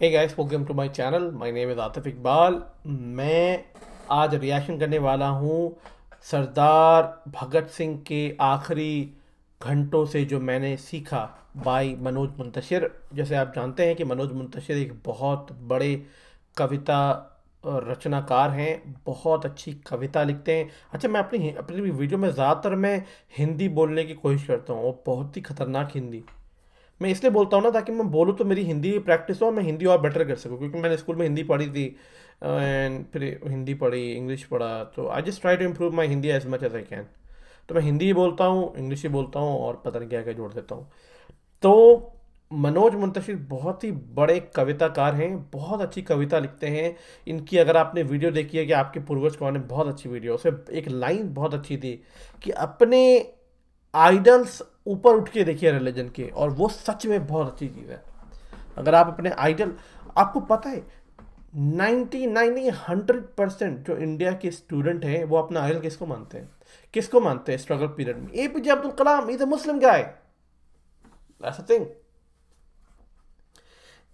Hey guys, welcome to my channel. My name is Atif Iqbal. मैं आज reaction करने वाला हूँ सरदार भगत सिंह के आखिरी घंटों से जो मैंने सीखा बाय मनोज मुंतशिर। जैसे आप जानते हैं कि मनोज मुंतशिर एक बहुत बड़े कविता रचनाकार हैं, बहुत अच्छी कविता लिखते हैं। अच्छा, मैं अपनी अपनी वीडियो में ज़्यादातर मैं हिंदी बोलने की कोशिश करता हूँ और बहुत ही खतरनाक हिंदी। मैं इसलिए बोलता हूँ ना ताकि मैं बोलूँ तो मेरी हिंदी प्रैक्टिस हो, मैं हिंदी और बेटर कर सकूँ, क्योंकि मैंने स्कूल में हिंदी पढ़ी थी एंड फिर हिंदी पढ़ी, इंग्लिश पढ़ा। तो I just try to improve my Hindi as much as I can. तो मैं हिंदी ही बोलता हूँ, इंग्लिश ही बोलता हूँ और पता नहीं क्या क्या जोड़ देता हूँ। तो मनोज मुंतशिर बहुत ही बड़े कविताकार हैं, बहुत अच्छी कविता लिखते हैं। इनकी अगर आपने वीडियो देखी है कि आपके पूर्वज कौन है, बहुत अच्छी वीडियो। उसमें एक लाइन बहुत अच्छी थी कि अपने आइडल्स ऊपर उठ के देखिए रिलीजन के, और वो सच में बहुत अच्छी चीज़ है। अगर आप अपने आइडल, आपको पता है 99 नहीं 100% जो इंडिया के स्टूडेंट हैं वो अपना आइडल किसको मानते हैं? किसको मानते हैं स्ट्रगल पीरियड में? APJ Abdul Kalam is a Muslim guy. That's a thing.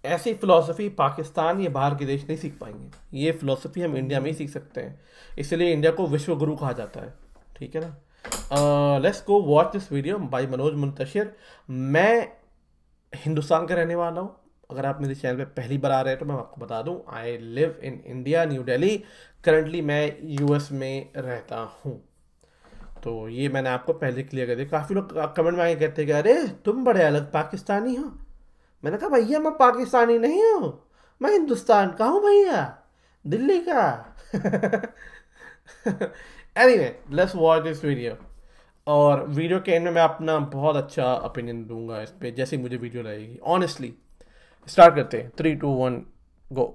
ऐसी फिलॉसफी पाकिस्तान या बाहर के देश नहीं सीख पाएंगे। ये फिलॉसफी हम इंडिया में ही सीख सकते हैं, इसलिए इंडिया को विश्व गुरु कहा जाता है। ठीक है ना? Let's go watch this video by Manoj Muntashir. मैं हिंदुस्तान का रहने वाला हूँ। अगर आप मेरे चैनल पे पहली बार आ रहे हैं तो मैं आपको बता दूं, I live in India, new Delhi. Currently मैं यूएस में रहता हूँ। तो ये मैंने आपको पहले क्लियर कर दिया। काफ़ी लोग कमेंट में आके कहते हैं कि अरे तुम बड़े अलग पाकिस्तानी हो। मैंने कहा भैया मैं पाकिस्तानी नहीं हूँ, मैं हिंदुस्तान का हूँ भैया, दिल्ली का। Anyway, let's watch this video. और वीडियो के एंड में मैं अपना बहुत अच्छा ओपिनियन दूंगा इस पे, जैसे मुझे वीडियो लगेगी ऑनेस्टली। स्टार्ट करते हैं, 3 2 1 गो।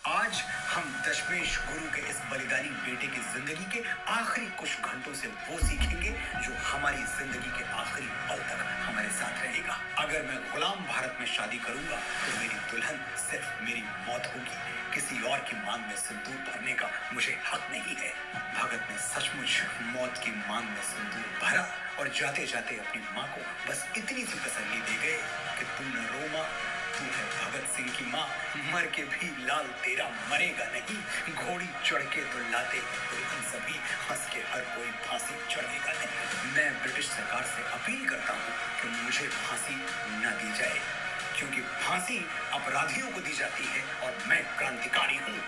आज हम दशमेश गुरु के इस बलिदानी बेटे की जिंदगी के आखिरी कुछ घंटों से वो सीखेंगे जो हमारी जिंदगी के आखिरी पल तक हमारे साथ रहेगा। अगर मैं गुलाम भारत में शादी करूंगा तो मेरी दुल्हन सिर्फ मेरी मौत होगी, किसी और की मांग में सिंदूर भरने का मुझे हक नहीं है। भगत ने सचमुच मौत की मांग में सिंदूर भरा और जाते जाते अपनी माँ को बस इतनी सी तसल्ली दे गए कि तू न रो माँ, तू है भगत सिंह की माँ, मर के भी लाल तेरा मरेगा नहीं। घोड़ी चढ़ के तो लाते तो इन सभी हंस के हर कोई फांसी चढ़ेगा नहीं। मैं ब्रिटिश सरकार से अपील करता हूँ कि मुझे फांसी न दी जाए, क्योंकि फांसी अपराधियों को दी जाती है और मैं क्रांतिकारी हूँ,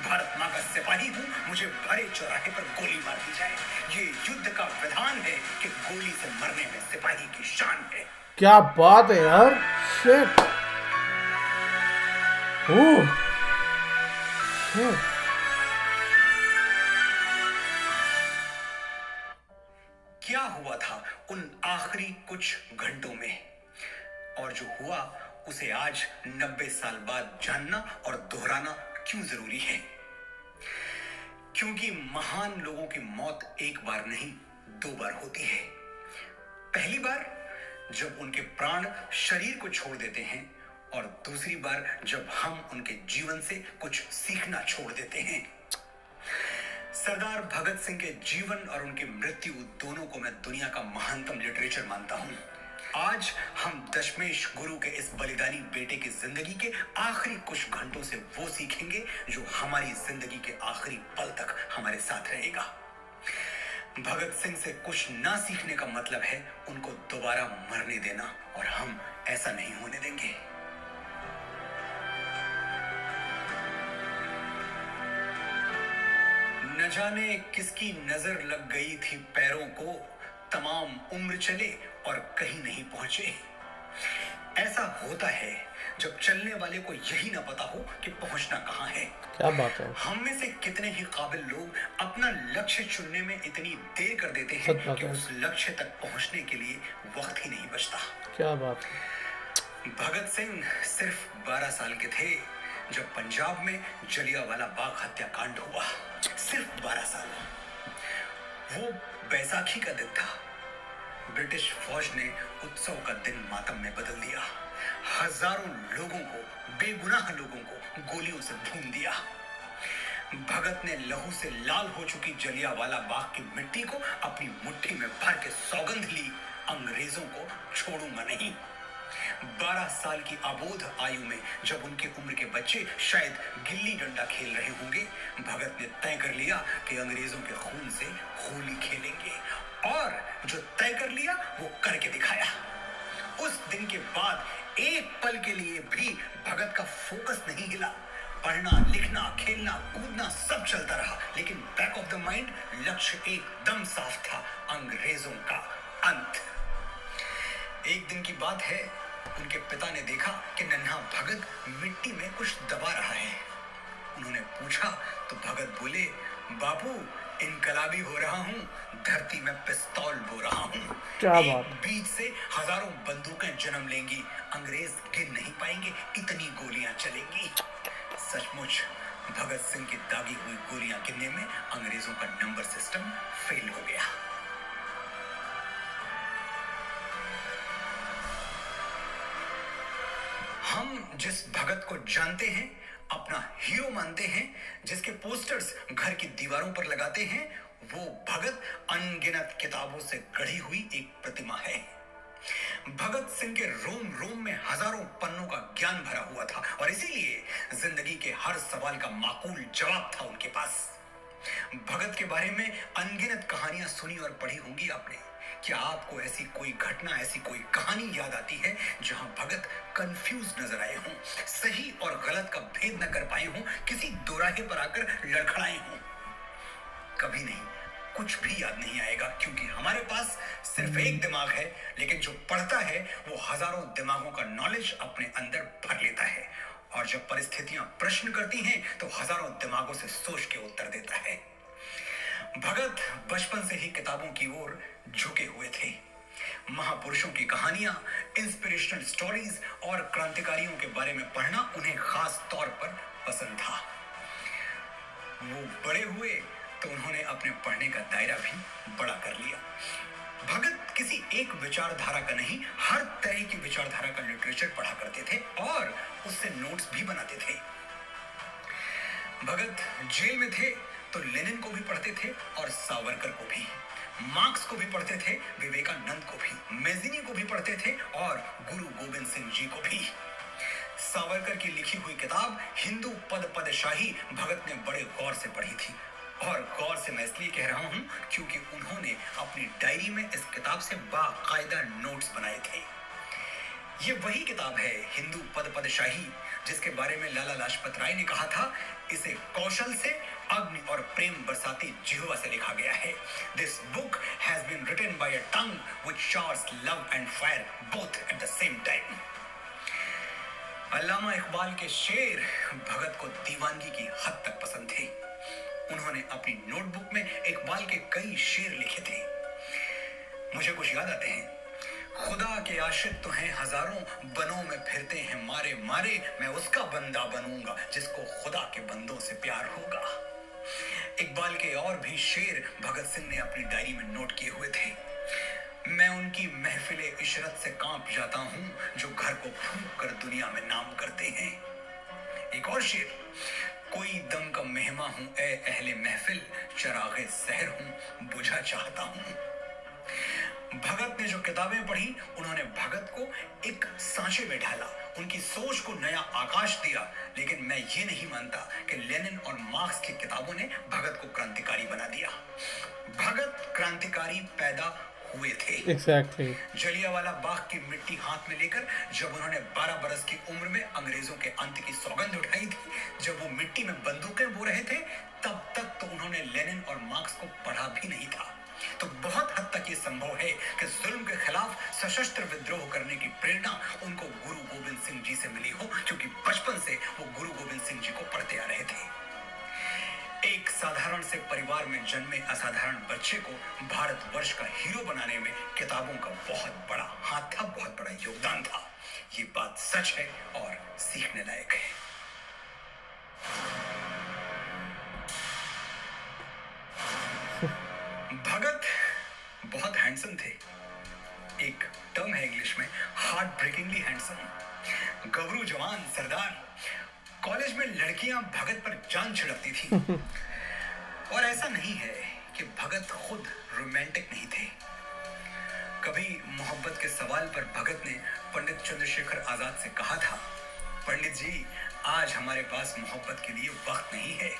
भारत माँ का सिपाही हूँ। मुझे भरे चौराहे पर गोली मार दी जाए। ये युद्ध का विधान है कि गोली से मरने में सिपाही की शान है। क्या बात है यार, शिट। Oh shit. क्या हुआ था उन आखिरी कुछ घंटों में, और जो हुआ उसे आज 90 साल बाद जानना और दोहराना क्यों जरूरी है? क्योंकि महान लोगों की मौत एक बार नहीं 2 बार होती है। पहली बार जब उनके प्राण शरीर को छोड़ देते हैं, और दूसरी बार जब हम उनके जीवन से कुछ सीखना छोड़ देते हैं। सरदार भगत सिंह के जीवन और उनकी मृत्यु दोनों को मैं दुनिया का महानतम लिटरेचर मानता हूं। आज हम दशमेश गुरु के इस बलिदानी बेटे की जिंदगी के आखिरी कुछ घंटों से वो सीखेंगे जो हमारी जिंदगी के आखिरी पल तक हमारे साथ रहेगा। भगत सिंह से कुछ ना सीखने का मतलब है उनको दोबारा मरने देना, और हम ऐसा नहीं होने देंगे। न जाने किसकी नजर लग गई थी पैरों को, तमाम उम्र चले और कहीं नहीं पहुंचे। ऐसा होता है जब चलने वाले को यही ना पता हो कि पहुंचना कहां है। क्या बात है। हम में से कितने ही काबिल लोग अपना लक्ष्य चुनने में इतनी देर कर देते हैं कि उस लक्ष्य तक पहुंचने के लिए वक्त ही नहीं बचता। क्या बात है। भगत सिंह सिर्फ 12 साल के थे जब पंजाब में जलियांवाला बाग हत्याकांड हुआ। सिर्फ 12 साल। वो बैसाखी का दिन था। ब्रिटिश फौज ने उत्सव का दिन मातम में बदल दिया। हजारों लोगों को, बेगुनाह लोगों को गोलियों से भून दिया। भगत ने लहू से लाल हो चुकी जलियांवाला बाग की मिट्टी को अपनी मुट्ठी में भर के सौगंध ली अंग्रेजों को छोड़ूंगा नहीं। 12 साल की अबोध आयु में जब उनके उम्र के बच्चे शायद गिल्ली डंडा खेल रहे होंगे, भगत ने तय कर लिया कि अंग्रेजों के खून से होली खेलेंगे, और जो तय कर लिया वो करके दिखाया। उस दिन के बाद एक पल के लिए भी भगत का फोकस नहीं हिला। पढ़ना, लिखना, खेलना, कूदना सब चलता रहा, लेकिन बैक ऑफ द माइंड लक्ष्य एकदम साफ था, अंग्रेजों का अंत। एक दिन की बात है, उनके पिता ने देखा कि नन्हा भगत मिट्टी में कुछ दबा रहा है। उन्होंने पूछा तो भगत बोले, बाबू इनकलाबी हो रहा हूँ, धरती में पिस्तौल बो रहा हूँ। एक बीज से हजारों बंदूकें जन्म लेंगी, अंग्रेज गिन नहीं पाएंगे, इतनी गोलियां चलेंगी। सचमुच भगत सिंह की दागी हुई गोलियां गिनने में अंग्रेजों का नंबर सिस्टम फेल हो गया। हम जिस भगत को जानते हैं, अपना हीरो मानते हैं, जिसके पोस्टर्स घर की दीवारों पर लगाते हैं, वो भगत अनगिनत किताबों से गढ़ी हुई एक प्रतिमा है। भगत सिंह के रोम रोम में हजारों पन्नों का ज्ञान भरा हुआ था, और इसीलिए जिंदगी के हर सवाल का माकूल जवाब था उनके पास। भगत के बारे में अनगिनत कहानियां सुनी और पढ़ी होंगी आपने। क्या आपको ऐसी कोई घटना, ऐसी कोई कहानी याद आती है जहां भगत कंफ्यूज नजर आए हों, सही और गलत का भेद न कर पाए हों, किसी दोराहे पर आकर लड़खड़ाए हों? कभी नहीं, कुछ भी याद नहीं आएगा, क्योंकि हमारे पास सिर्फ एक दिमाग है, लेकिन जो पढ़ता है वो हजारों दिमागों का नॉलेज अपने अंदर भर लेता है, और जब परिस्थितियां प्रश्न करती हैं तो हजारों दिमागों से सोच के उत्तर देता है। भगत बचपन से ही किताबों की ओर झुके हुए थे। महापुरुषों की कहानियां, इंस्पिरेशनल स्टोरीज और क्रांतिकारियों के बारे में पढ़ना उन्हें खास तौर पर पसंद था। वो बड़े हुए तो उन्होंने अपने पढ़ने का दायरा भी बड़ा कर लिया। भगत किसी एक विचारधारा का नहीं, हर तरह की विचारधारा का लिटरेचर पढ़ा करते थे और उससे नोट्स भी बनाते थे। भगत जेल में थे तो लेनिन को भी पढ़ते थे और सावरकर को भी, मार्क्स को भी पढ़ते थे, विवेकानंद को भी, मेजिनी को भी पढ़ते थे और गुरु गोविंद सिंह जी को भी। सावरकर की लिखी हुई किताब हिंदू पद पदशाही भगत ने बड़े गौर से पढ़ी थी, और गौर से मैं इसलिए कह रहा हूं क्योंकि उन्होंने अपनी डायरी में इस किताब से बाकायदा नोट्स बनाए थे। ये वही किताब है, हिंदू पद पदशाही, जिसके बारे में लाला लाजपत राय ने कहा था, इसे कौशल से, अग्नि और प्रेम बरसाती जिह्वा से लिखा गया है। This book has been written by a tongue which showers love and fire both at the same time. Allama Iqbal के शेर भगत को दीवानगी की हद तक पसंद थे। उन्होंने अपनी नोटबुक में इकबाल के कई शेर लिखे थे। मुझे कुछ याद आते हैं। खुदा के आशिक तो हैं हजारों, बनों में फिरते हैं मारे मारे, मैं उसका बंदा बनूंगा जिसको खुदा के बंदों से प्यार होगा। इकबाल के और भी शेर भगत सिंह ने अपनी डायरी में नोट किए हुए थे। मैं उनकी महफिले इशरत से कांप जाता हूं जो घर को फूंक कर दुनिया में नाम करते हैं। एक और शेर, कोई दम का मेहमा हूं ए अहले महफिल, चरागे सहर हूं बुझा चाहता हूं। भगत ने जो किताबें पढ़ी, उन्होंने भगत को एक सांचे में ढाला, उनकी सोच को नया आकाश दिया। लेकिन मैं ये नहीं मानता कि लेनिन और मार्क्स की किताबों ने भगत को क्रांतिकारी बना दिया। भगत क्रांतिकारी पैदा हुए थे। Exactly. जलियांवाला बाग की मिट्टी हाथ में लेकर जब उन्होंने 12 बरस की उम्र में अंग्रेजों के अंत की सौगंध उठाई थी, जब वो मिट्टी में बंदूकें बो रहे थे, तब तक तो उन्होंने लेनिन और मार्क्स को पढ़ा भी नहीं था। तो बहुत हद तक ये संभव है कि जुल्म के खिलाफ सशस्त्र विद्रोह करने की प्रेरणा उनको गुरु गोविंद सिंह जी से मिली हो, क्योंकि बचपन से वो गुरु गोविंद सिंह जी को पढ़ते आ रहे थे। एक साधारण से परिवार में जन्मे असाधारण बच्चे को भारतवर्ष का हीरो बनाने में किताबों का बहुत बड़ा हाथ था, बहुत बड़ा योगदान था। ये बात सच है और सीखने लायक है। भगत बहुत हैंडसम थे। एक टर्म है इंग्लिश में, हार्ट ब्रेकिंगली हैंडसम। गबरू जवान सरदार। कॉलेज में लड़कियां भगत पर जान छिड़कती थी। और ऐसा नहीं है कि भगत खुद रोमांटिक नहीं थे। कभी मोहब्बत के सवाल पर भगत ने पंडित चंद्रशेखर आजाद से कहा था, पंडित जी, आज हमारे पास मोहब्बत के लिए वक्त नहीं है।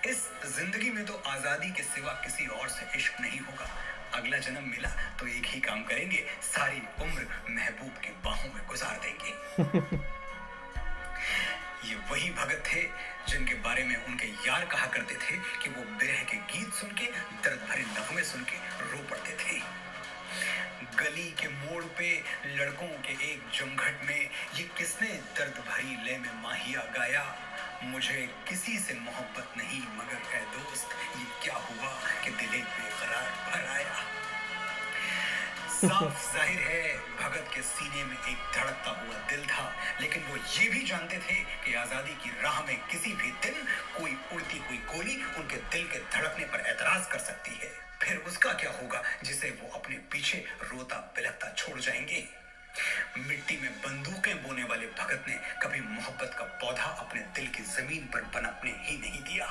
इस जिंदगी में तो आजादी के सिवा किसी और से इश्क नहीं होगा। अगला जन्म मिला तो एक ही काम करेंगे, सारी उम्र महबूब की बाहों में गुजार देंगे। ये वही भगत थे जिनके बारे में उनके यार कहा करते थे कि वो बिरह के गीत सुन के, दर्द भरे नगमे सुन के रो पड़ते थे। गली के मोड़ पे लड़कों के एक जमघट में ये किसने दर्द भरी लय में माहिया गाया, मुझे किसी से मोहब्बत नहीं मगर ऐ दोस्त ये क्या हुआ कि दिले बेकरार भर आया। साफ जाहिर है भगत के सीने में एक धड़कता हुआ दिल था, लेकिन वो ये भी जानते थे कि आजादी की राह में किसी भी दिन कोई उड़ती हुई गोली उनके दिल के धड़कने पर एतराज कर सकती है। फिर उसका क्या होगा जिसे वो अपने पीछे रोता बिलखता छोड़ जाएंगे। मिट्टी में बंदूकें बोने वाले भगत ने कभी मोहब्बत का पौधा अपने दिल की जमीन पर पनपने ही नहीं दिया।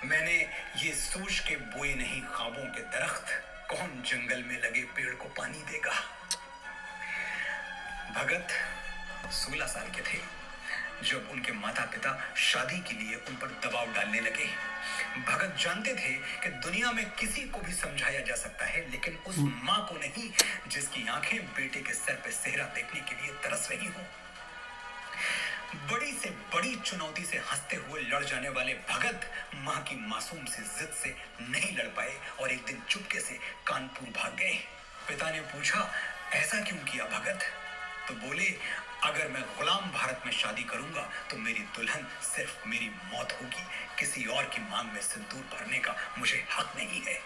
मैंने ये सोच के बोए नहीं ख्वाबों के दरख्त, कौन जंगल में लगे पेड़ को पानी देगा। भगत 16 साल के थे जब उनके माता पिता शादी के लिए उन पर दबाव डालने लगे। भगत जानते थे कि दुनिया में किसी को भी समझाया जा सकता है, लेकिन उस माँ को नहीं जिसकी आंखें बेटे के सर पे सेहरा देखने के लिए तरस रही हो। बड़ी से बड़ी चुनौती से हंसते हुए लड़ जाने वाले भगत माँ की मासूम सी जिद से नहीं लड़ पाए और एक दिन चुपके से कानपुर भाग गए। पिता ने पूछा, ऐसा क्यों किया भगत? तो बोले, अगर मैं गुलाम भारत में शादी करूंगा तो मेरी दुल्हन सिर्फ मेरी मौत होगी, किसी और की मांग में सिंदूर भरने का मुझे हक नहीं है।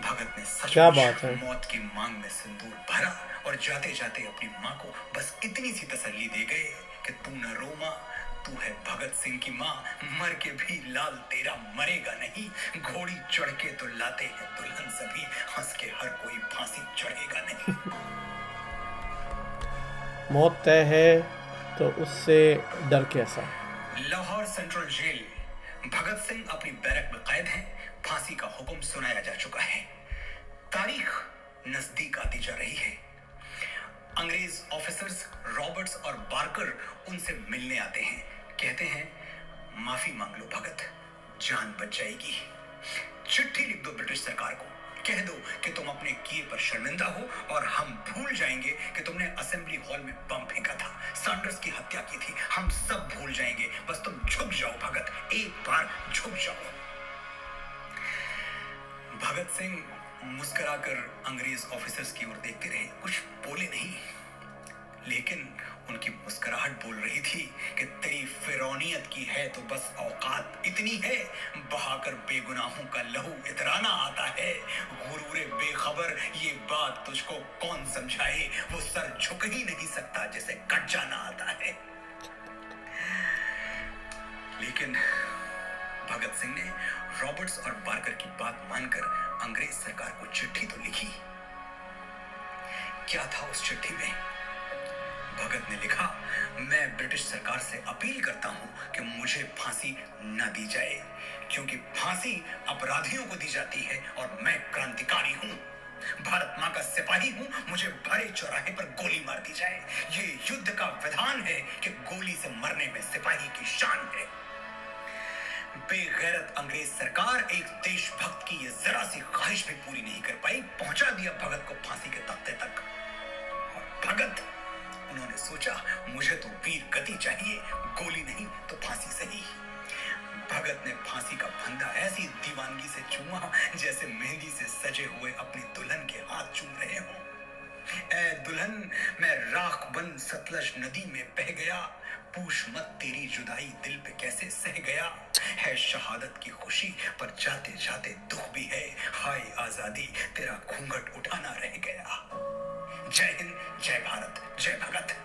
भगत ने सचमुच मौत की मांग में सिंदूर भरा और जाते जाते अपनी माँ को बस इतनी सी तसल्ली दे गए कि तू न रो माँ, तू है भगत सिंह की माँ, मर के भी लाल तेरा मरेगा नहीं। घोड़ी चढ़ के तो लाते हैं दुल्हन सभी, हंस के हर कोई फांसी चढ़ेगा नहीं। मौत तय है तो उससे डर कैसा। Lahore central jail. भगत सिंह अपनी बैरक में कैद हैं। फांसी का हुक्म सुनाया जा चुका है। तारीख नजदीक आती जा रही है। अंग्रेज ऑफिसर्स रॉबर्ट्स और बार्कर उनसे मिलने आते हैं। कहते हैं, माफी मांग लो भगत, जान बच जाएगी। चिट्ठी लिख दो ब्रिटिश सरकार को, कह दो कि तुम अपने किए पर शर्मिंदा हो और हम भूल जाएंगे कि तुमने असेंबली हॉल में बम फेंका था, सैंडर्स की हत्या की थी। हम सब भूल जाएंगे, बस तुम झुक जाओ भगत, एक बार झुक जाओ। भगत सिंह मुस्कुराकर अंग्रेज ऑफिसर्स की ओर देखते रहे, कुछ बोले नहीं, लेकिन उनकी मुस्कुराहट बोल रही थी कि तेरी फिरौनियत की है तो बस औकात इतनी है, बहाकर बेगुनाहों का लहू इतराना आता है। गुरूरे बेखबर ये बात तुझको कौन समझाए, वो सर झुक ही नहीं सकता जिसे कट जाना आता है। लेकिन भगत सिंह ने रॉबर्ट्स और बार्कर की बात मानकर अंग्रेज सरकार को चिट्ठी तो लिखी। क्या था उस चिट्ठी में? भगत ने लिखा, मैं ब्रिटिश सरकार से अपील करता हूं कि मुझे फांसी न दी जाए, क्योंकि फांसी अपराधियों को दी जाती है और मैं क्रांतिकारी हूं, भारत मां का सिपाही हूं, मुझे भरे चौराहे पर गोली मार दी जाए। ये युद्ध का विधान है कि गोली से मरने में सिपाही की शान है। बेगैरत अंग्रेज सरकार एक देशभक्त की ये जरा सी ख्वाहिश भी पूरी नहीं कर पाई, पहुंचा दिया भगत को फांसी के तख्ते तक। और भगत, उन्होंने सोचा, मुझे तो वीर गति चाहिए, गोली नहीं तो फांसी सही। भगत ने फांसी का फंदा ऐसी दीवानगी से चूमा जैसे मेहंदी से सजे हुए अपनी दुल्हन के हाथ चूम रहे हों। ऐ दुल्हन, मैं राख बन सतलज नदी में बह गया, पूछ मत तेरी जुदाई दिल पे कैसे सह गया। है शहादत की खुशी पर जाते जाते दुख भी है, हाय आजादी तेरा घूंघट उठाना रह गया। जय हिंद, जय भारत, जय भगत।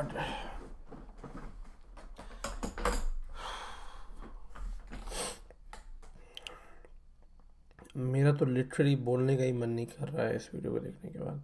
गॉड, मेरा तो लिटरली बोलने का ही मन नहीं कर रहा है इस वीडियो को देखने के बाद।